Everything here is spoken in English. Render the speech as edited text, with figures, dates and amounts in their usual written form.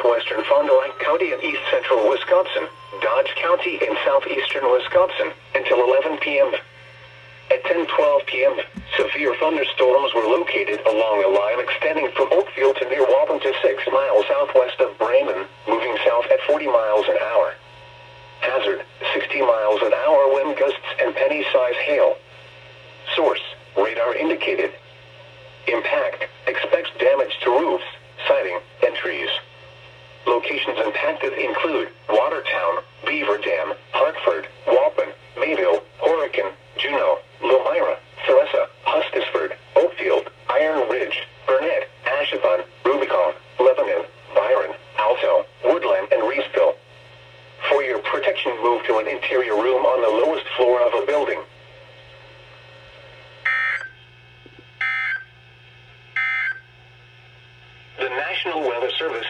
southwestern Fond du Lac County and east central Wisconsin, Dodge County and southeastern Wisconsin, until 11 p.m. At 10:12 p.m., severe thunderstorms were located along a line extending from Oakfield to near Walton to 6 miles southwest of Bremen, moving south at 40 miles an hour. Hazard, 60 miles an hour wind gusts and penny-size hail. Source, radar indicated. Impact, expects damage to roofs, siding, and trees. Locations impacted include Watertown, Beaver Dam, Hartford, Waupun, Mayville, Horicon, Juneau, Lomira, Theresa, Hustisford, Oakfield, Iron Ridge, Burnett, Ashevon, Rubicon, Lebanon, Byron, Alto, Woodland, and Reeseville. For your protection, move to an interior room on the lowest floor of a building. The National Weather Service